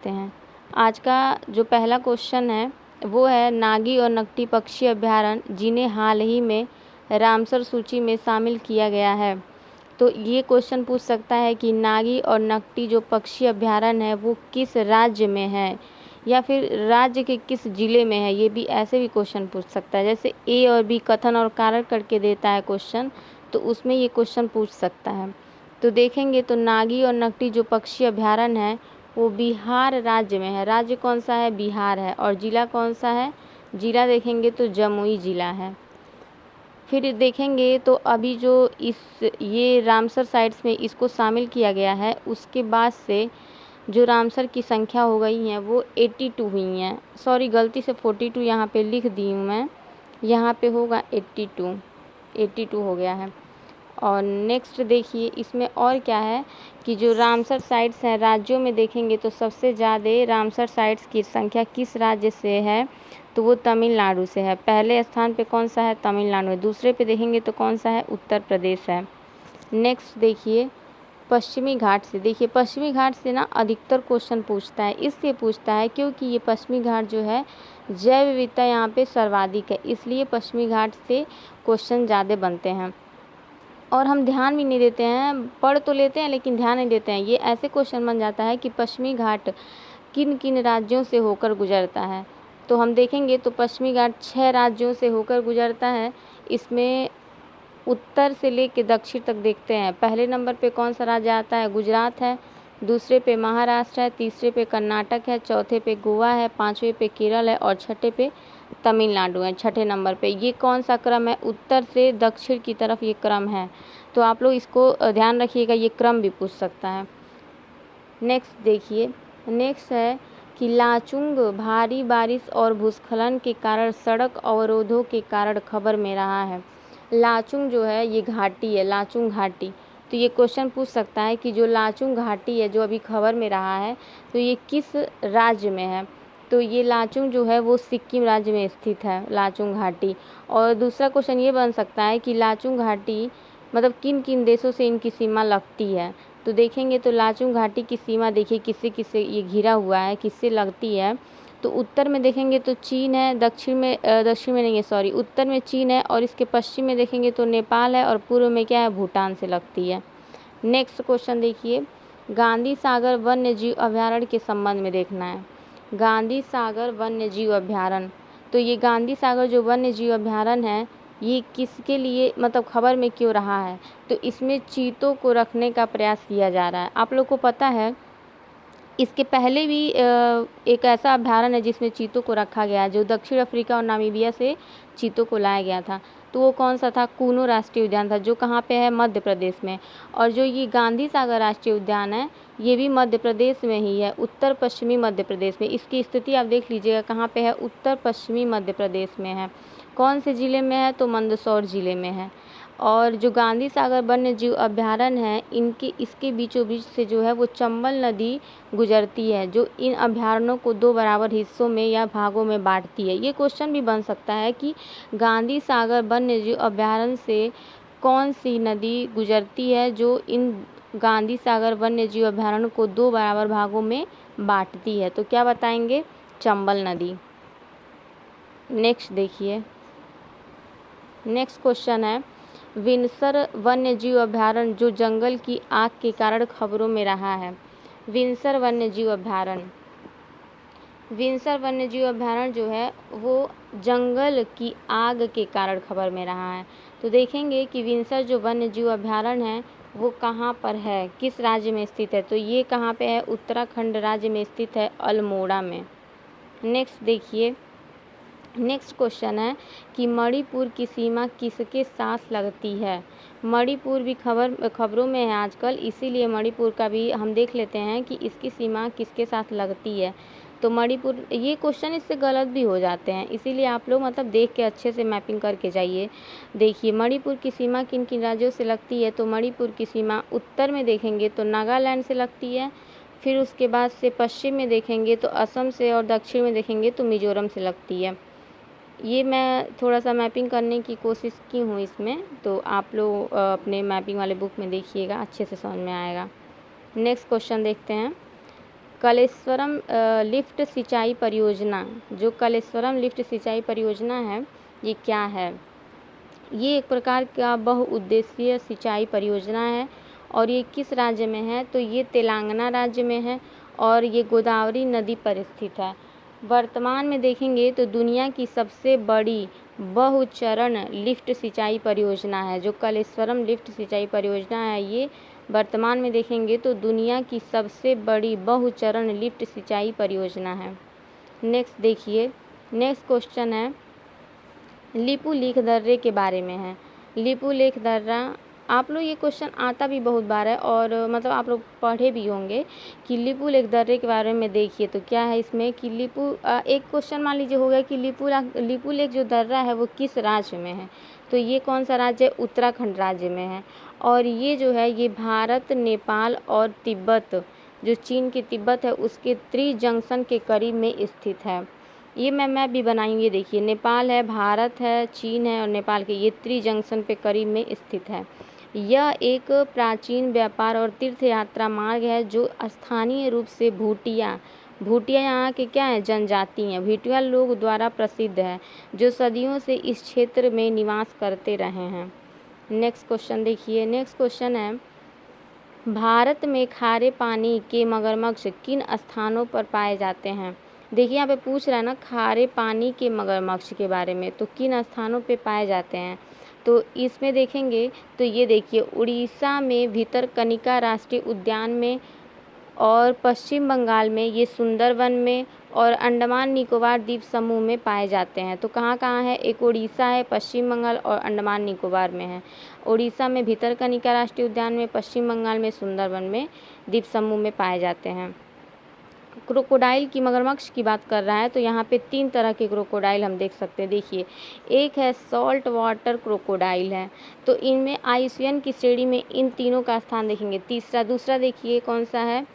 देखते हैं। आज का जो पहला क्वेश्चन है वो है नागी और नकटी पक्षी अभयारण्य जिन्हें हाल ही में रामसर सूची में शामिल किया गया है। तो ये क्वेश्चन पूछ सकता है कि नागी और नकटी जो पक्षी अभयारण्य है वो किस राज्य में है या फिर राज्य के किस जिले में है। ये भी ऐसे भी क्वेश्चन पूछ सकता है, जैसे ए और बी कथन और कारण करके देता है क्वेश्चन, तो उसमें ये क्वेश्चन पूछ सकता है। तो देखेंगे तो नागी और नकटी जो पक्षी अभयारण्य है वो बिहार राज्य में है। राज्य कौन सा है? बिहार है। और जिला कौन सा है? जिला देखेंगे तो जमुई जिला है। फिर देखेंगे तो अभी जो ये रामसर साइट्स में इसको शामिल किया गया है, उसके बाद से जो रामसर की संख्या हो गई हैं वो 82 हुई हैं। सॉरी, गलती से 42 यहाँ पे लिख दी हूँ मैं, यहाँ पे होगा 82 हो गया है। और नेक्स्ट देखिए इसमें और क्या है कि जो रामसर साइट्स हैं राज्यों में देखेंगे तो सबसे ज़्यादा रामसर साइट्स की संख्या किस राज्य से है? तो वो तमिलनाडु से है। पहले स्थान पे कौन सा है? तमिलनाडु है। दूसरे पे देखेंगे तो कौन सा है? उत्तर प्रदेश है। नेक्स्ट देखिए पश्चिमी घाट से। देखिए पश्चिमी घाट से ना अधिकतर क्वेश्चन पूछता है, इसलिए पूछता है क्योंकि ये पश्चिमी घाट जो है जैव विविधता यहाँ पे सर्वाधिक है, इसलिए पश्चिमी घाट से क्वेश्चन ज़्यादा बनते हैं। और हम ध्यान भी नहीं देते हैं, पढ़ तो लेते हैं लेकिन ध्यान नहीं देते हैं। ये ऐसे क्वेश्चन बन जाता है कि पश्चिमी घाट किन किन राज्यों से होकर गुजरता है। तो हम देखेंगे तो पश्चिमी घाट 6 राज्यों से होकर गुजरता है। इसमें उत्तर से लेकर दक्षिण तक देखते हैं। पहले नंबर पे कौन सा राज्य आता है? गुजरात है। दूसरे पे महाराष्ट्र है। तीसरे पे कर्नाटक है। चौथे पे गोवा है। पाँचवें पे केरल है और छठे पे तमिलनाडु है। छठे नंबर पे ये कौन सा क्रम है? उत्तर से दक्षिण की तरफ ये क्रम है। तो आप लोग इसको ध्यान रखिएगा, ये क्रम भी पूछ सकता है। नेक्स्ट देखिए, नेक्स्ट है कि लाचुंग भारी बारिश और भूस्खलन के कारण सड़क अवरोधों के कारण खबर में रहा है। लाचुंग जो है ये घाटी है, लाचुंग घाटी। तो ये क्वेश्चन पूछ सकता है कि जो लाचुंग घाटी है जो अभी खबर में रहा है तो ये किस राज्य में है? तो ये लाचुंग जो है वो सिक्किम राज्य में स्थित है, लाचुंग घाटी। और दूसरा क्वेश्चन ये बन सकता है कि लाचुंग घाटी मतलब किन किन देशों से इनकी सीमा लगती है। तो देखेंगे तो लाचुंग घाटी की सीमा देखिए किससे किससे ये घिरा हुआ है, किससे लगती है। तो उत्तर में देखेंगे तो चीन है, दक्षिण में नहीं है, सॉरी, उत्तर में चीन है और इसके पश्चिम में देखेंगे तो नेपाल है और पूर्व में क्या है? भूटान से लगती है। नेक्स्ट क्वेश्चन देखिए, गांधी सागर वन्य जीव अभयारण्य के संबंध में देखना है। गांधी सागर वन्य जीव अभयारण्य, तो ये गांधी सागर जो वन्य जीव अभयारण्य है ये किसके लिए मतलब खबर में क्यों रहा है? तो इसमें चीतों को रखने का प्रयास किया जा रहा है। आप लोग को पता है इसके पहले भी एक ऐसा अभयारण्य है जिसमें चीतों को रखा गया है, जो दक्षिण अफ्रीका और नामीबिया से चीतों को लाया गया था। तो वो कौन सा था? कूनो राष्ट्रीय उद्यान था, जो कहाँ पे है? मध्य प्रदेश में। और जो ये गांधी सागर राष्ट्रीय उद्यान है ये भी मध्य प्रदेश में ही है, उत्तर पश्चिमी मध्य प्रदेश में। इसकी स्थिति आप देख लीजिएगा कहाँ पे है? उत्तर पश्चिमी मध्य प्रदेश में है। कौन से ज़िले में है? तो मंदसौर ज़िले में है। और जो गांधी सागर वन्य जीव अभयारण्य है इसके बीचों बीच से जो है वो चंबल नदी गुजरती है, जो इन अभयारण्यों को 2 बराबर हिस्सों में या भागों में बांटती है। ये क्वेश्चन भी बन सकता है कि गांधी सागर वन्य जीव अभयारण्य से कौन सी नदी गुजरती है जो इन गांधी सागर वन्य जीव अभयारण्य को 2 बराबर भागों में बांटती है। तो क्या बताएंगे? चंबल नदी। नेक्स्ट देखिए, नेक्स्ट क्वेश्चन है विंसर वन्य जीव अभयारण्य जो जंगल की आग के कारण खबरों में रहा है। विंसर वन्य जीव अभयारण्य, विंसर वन्य जीव अभयारण्य जो है वो जंगल की आग के कारण खबर में रहा है। तो देखेंगे कि विंसर जो वन्य जीव अभयारण्य है वो कहाँ पर है, किस राज्य में स्थित है? तो ये कहाँ पे है? उत्तराखंड राज्य में स्थित है, अल्मोड़ा में। नेक्स्ट देखिए, नेक्स्ट क्वेश्चन है कि मणिपुर की सीमा किसके साथ लगती है? मणिपुर भी खबरों में है आजकल, इसीलिए मणिपुर का भी हम देख लेते हैं कि इसकी सीमा किसके साथ लगती है। तो मणिपुर, ये क्वेश्चन इससे गलत भी हो जाते हैं, इसीलिए आप लोग मतलब देख के अच्छे से मैपिंग करके जाइए। देखिए मणिपुर की सीमा किन किन राज्यों से लगती है? तो मणिपुर की सीमा उत्तर में देखेंगे तो नागालैंड से लगती है, फिर उसके बाद से पश्चिम में देखेंगे तो असम से, और दक्षिण में देखेंगे तो मिजोरम से लगती है। ये मैं थोड़ा सा मैपिंग करने की कोशिश की हूँ इसमें, तो आप लोग अपने मैपिंग वाले बुक में देखिएगा, अच्छे से समझ में आएगा। नेक्स्ट क्वेश्चन देखते हैं, कलेश्वरम लिफ्ट सिंचाई परियोजना, जो कलेश्वरम लिफ्ट सिंचाई परियोजना है ये क्या है? ये एक प्रकार का बहुउद्देशीय सिंचाई परियोजना है और ये किस राज्य में है? तो ये तेलंगाना राज्य में है और ये गोदावरी नदी पर स्थित है। वर्तमान में देखेंगे तो दुनिया की सबसे बड़ी बहुचरण लिफ्ट सिंचाई परियोजना है। जो कलेश्वरम लिफ्ट सिंचाई परियोजना है ये वर्तमान में देखेंगे तो दुनिया की सबसे बड़ी बहुचरण लिफ्ट सिंचाई परियोजना है। नेक्स्ट देखिए, नेक्स्ट क्वेश्चन है लिपुलेख दर्रे के बारे में है। लिपुलेख दर्रा, आप लोग ये क्वेश्चन आता भी बहुत बार है और मतलब आप लोग पढ़े भी होंगे कि लिपुलेख दर्रे के बारे में। देखिए तो क्या है इसमें कि एक क्वेश्चन मान लीजिए हो गया कि लिपुलेख जो दर्रा है वो किस राज्य में है? तो ये कौन सा राज्य है? उत्तराखंड राज्य में है। और ये जो है ये भारत, नेपाल और तिब्बत, जो चीन की तिब्बत है उसके त्रिजंक्शन के करीब में स्थित है। ये मैं मैप भी बनाएंगे। देखिए नेपाल है, भारत है, चीन है और नेपाल के ये त्रिजंक्शन पे करीब में स्थित है। यह एक प्राचीन व्यापार और तीर्थ यात्रा मार्ग है जो स्थानीय रूप से भूटिया यहाँ के क्या है? जनजाति हैं, भूटिया लोग द्वारा प्रसिद्ध है जो सदियों से इस क्षेत्र में निवास करते रहे हैं। नेक्स्ट क्वेश्चन देखिए, नेक्स्ट क्वेश्चन है भारत में खारे पानी के मगरमच्छ किन स्थानों पर पाए जाते हैं? देखिए यहाँ पे पूछ रहा है ना खारे पानी के मगरमच्छ के बारे में, तो किन स्थानों पे पाए जाते हैं? तो इसमें देखेंगे तो ये देखिए उड़ीसा में भितरकनिका राष्ट्रीय उद्यान में और पश्चिम बंगाल में ये सुंदरवन में और अंडमान निकोबार द्वीप समूह में पाए जाते हैं। तो कहाँ कहाँ है? एक उड़ीसा है, पश्चिम बंगाल और अंडमान निकोबार में है। उड़ीसा में भितरकनिका राष्ट्रीय उद्यान में, पश्चिम बंगाल में सुंदरवन में द्वीप समूह में पाए जाते हैं। क्रोकोडाइल की मगरमच्छ की बात कर रहा है तो यहाँ पे 3 तरह के क्रोकोडाइल हम देख सकते हैं। देखिए एक है सॉल्ट वाटर क्रोकोडाइल है, तो इनमें आईयूसीएन की श्रेणी में इन तीनों का स्थान देखेंगे। दूसरा देखिए कौन सा है?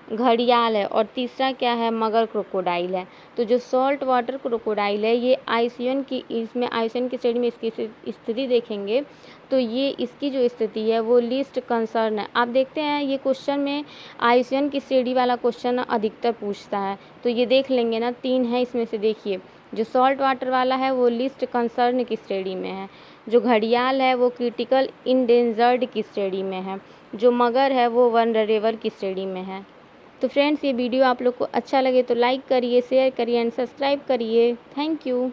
घड़ियाल है और तीसरा क्या है? मगर क्रोकोडाइल है। तो जो सॉल्ट वाटर क्रोकोडाइल है ये आईयूसीएन की श्रेणी में इसकी स्थिति देखेंगे तो ये इसकी जो स्थिति है वो लीस्ट कंसर्न है। आप देखते हैं ये क्वेश्चन में आईयूसीएन की श्रेणी वाला क्वेश्चन अधिकतर पूछता है, तो ये देख लेंगे ना 3 है इसमें से। देखिए जो सॉल्ट वाटर वाला है वो लीस्ट कंसर्न की श्रेणी में है, जो घड़ियाल है वो क्रिटिकल इंडेंजर्ड की श्रेणी में है, जो मगर है वो वनरेबल की श्रेणी में है। तो फ्रेंड्स ये वीडियो आप लोग को अच्छा लगे तो लाइक करिए, शेयर करिए एंड सब्सक्राइब करिए। Thank you.